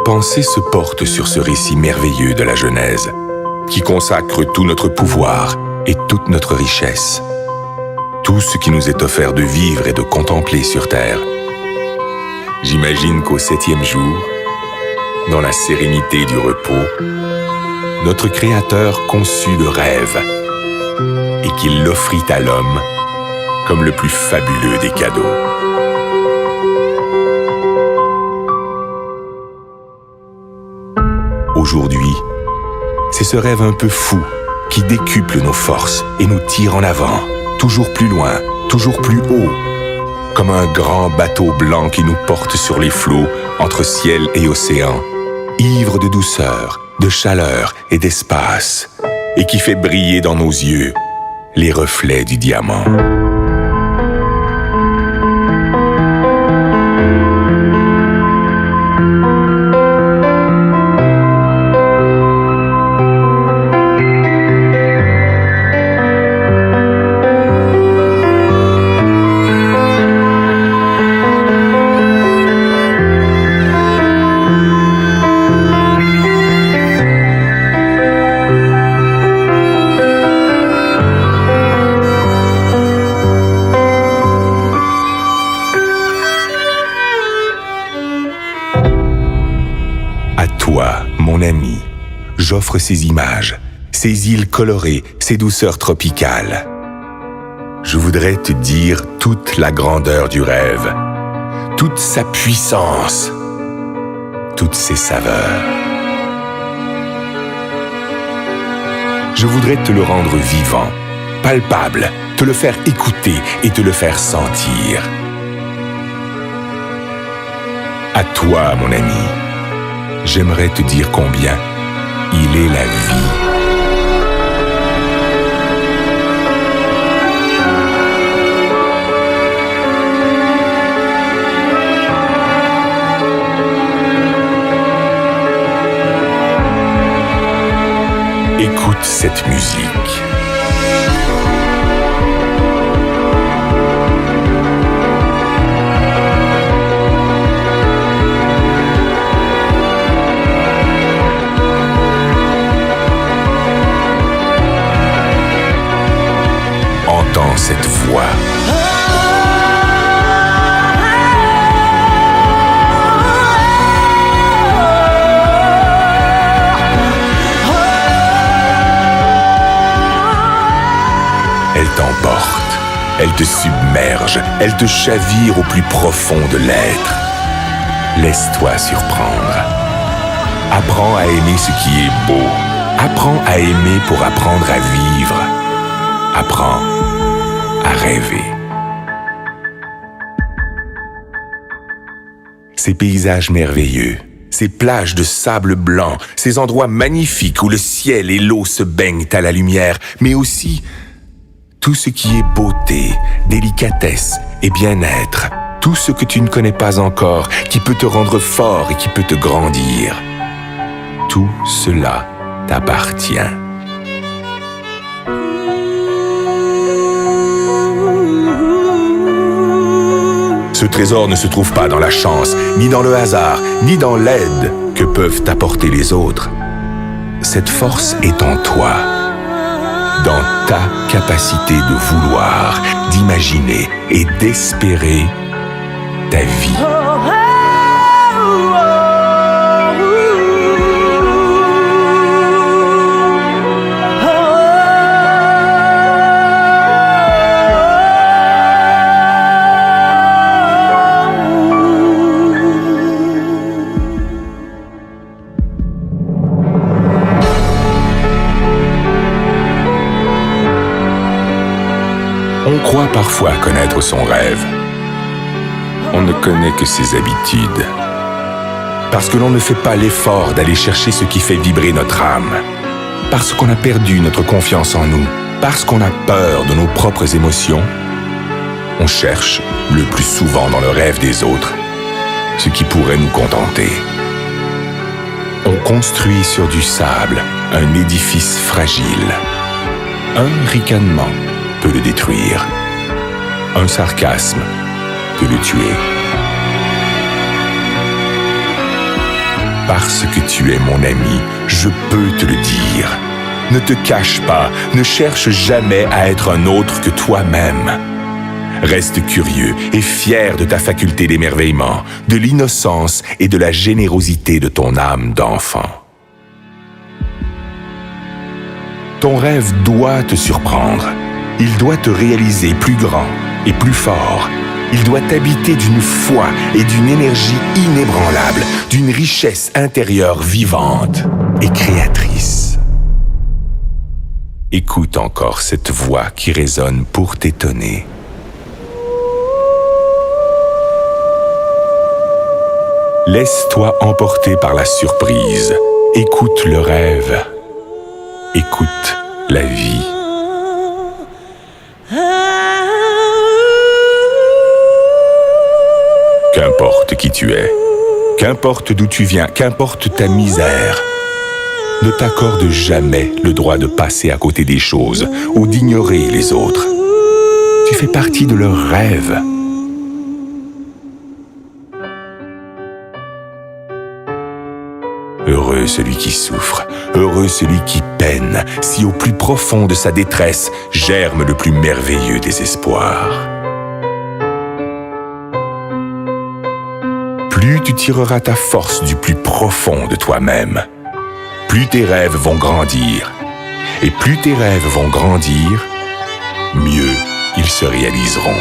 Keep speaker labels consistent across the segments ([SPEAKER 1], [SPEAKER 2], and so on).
[SPEAKER 1] pensée se porte sur ce récit merveilleux de la Genèse, qui consacre tout notre pouvoir et toute notre richesse, tout ce qui nous est offert de vivre et de contempler sur terre. J'imagine qu'au 7e jour, dans la sérénité du repos, notre Créateur conçut le rêve et qu'il l'offrit à l'homme comme le plus fabuleux des cadeaux. Aujourd'hui, c'est ce rêve un peu fou qui décuple nos forces et nous tire en avant, toujours plus loin, toujours plus haut, comme un grand bateau blanc qui nous porte sur les flots entre ciel et océan, ivre de douceur, de chaleur et d'espace, et qui fait briller dans nos yeux les reflets du diamant. Toi, mon ami, j'offre ces images, ces îles colorées, ces douceurs tropicales. Je voudrais te dire toute la grandeur du rêve, toute sa puissance, toutes ses saveurs. Je voudrais te le rendre vivant, palpable, te le faire écouter et te le faire sentir. À toi, mon ami. J'aimerais te dire combien il est la vie. Écoute cette musique. Entends cette voix. Elle t'emporte, elle te submerge, elle te chavire au plus profond de l'être. Laisse-toi surprendre. Apprends à aimer ce qui est beau. Apprends à aimer pour apprendre à vivre. Apprends à rêver. Ces paysages merveilleux, ces plages de sable blanc, ces endroits magnifiques où le ciel et l'eau se baignent à la lumière, mais aussi tout ce qui est beauté, délicatesse et bien-être, tout ce que tu ne connais pas encore, qui peut te rendre fort et qui peut te grandir. Tout cela t'appartient. Ce trésor ne se trouve pas dans la chance, ni dans le hasard, ni dans l'aide que peuvent t'apporter les autres. Cette force est en toi, dans ta capacité de vouloir, d'imaginer et d'espérer ta vie. On croit parfois connaître son rêve. On ne connaît que ses habitudes. Parce que l'on ne fait pas l'effort d'aller chercher ce qui fait vibrer notre âme. Parce qu'on a perdu notre confiance en nous. Parce qu'on a peur de nos propres émotions. On cherche, le plus souvent dans le rêve des autres, ce qui pourrait nous contenter. On construit sur du sable un édifice fragile. Un ricanement peut le détruire. Un sarcasme peut le tuer. Parce que tu es mon ami, je peux te le dire. Ne te cache pas, ne cherche jamais à être un autre que toi-même. Reste curieux et fier de ta faculté d'émerveillement, de l'innocence et de la générosité de ton âme d'enfant. Ton rêve doit te surprendre. Il doit te réaliser plus grand et plus fort. Il doit t'habiter d'une foi et d'une énergie inébranlable, d'une richesse intérieure vivante et créatrice. Écoute encore cette voix qui résonne pour t'étonner. Laisse-toi emporter par la surprise. Écoute le rêve. Écoute la vie. Qu'importe qui tu es, qu'importe d'où tu viens, qu'importe ta misère, ne t'accorde jamais le droit de passer à côté des choses ou d'ignorer les autres. Tu fais partie de leurs rêves. Heureux celui qui souffre, heureux celui qui peine, si au plus profond de sa détresse germe le plus merveilleux des espoirs. Plus tu tireras ta force du plus profond de toi-même, plus tes rêves vont grandir. Et plus tes rêves vont grandir, mieux ils se réaliseront.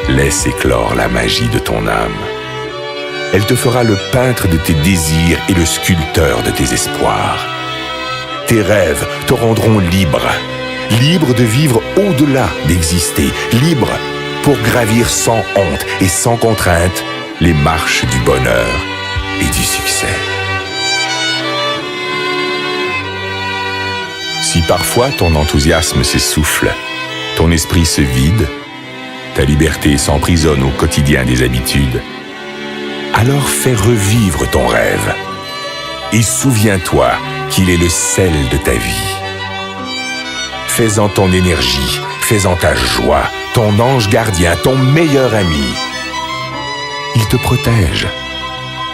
[SPEAKER 1] Laisse éclore la magie de ton âme. Elle te fera le peintre de tes désirs et le sculpteur de tes espoirs. Tes rêves te rendront libre, libre de vivre au-delà d'exister, libre pour gravir sans honte et sans contrainte les marches du bonheur et du succès. Si parfois ton enthousiasme s'essouffle, ton esprit se vide, ta liberté s'emprisonne au quotidien des habitudes, alors fais revivre ton rêve et souviens-toi qu'il est le sel de ta vie. Fais-en ton énergie, fais-en ta joie, ton ange gardien, ton meilleur ami. Il te protège,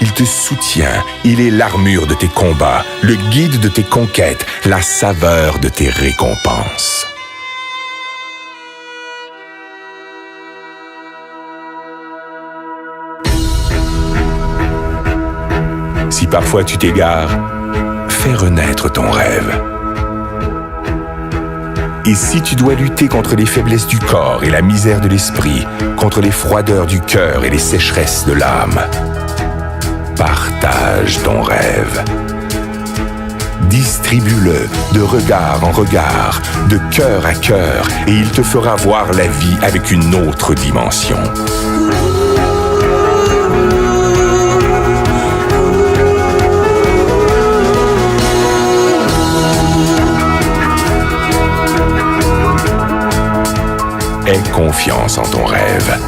[SPEAKER 1] il te soutient, il est l'armure de tes combats, le guide de tes conquêtes, la saveur de tes récompenses. Si parfois tu t'égares, fais renaître ton rêve. Et si tu dois lutter contre les faiblesses du corps et la misère de l'esprit, contre les froideurs du cœur et les sécheresses de l'âme, partage ton rêve. Distribue-le de regard en regard, de cœur à cœur, et il te fera voir la vie avec une autre dimension. Aie confiance en ton rêve.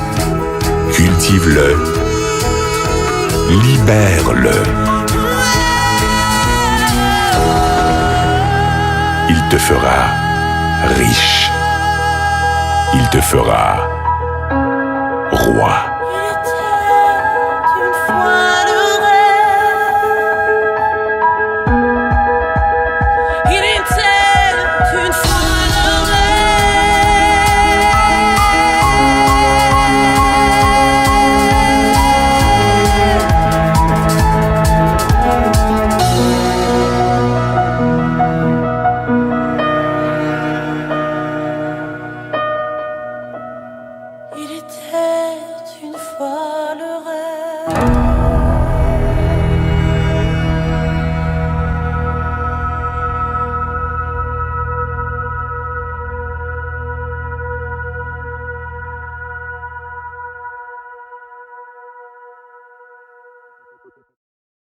[SPEAKER 1] Cultive-le. Libère-le. Il te fera riche. Il te fera roi.
[SPEAKER 2] Il était une fois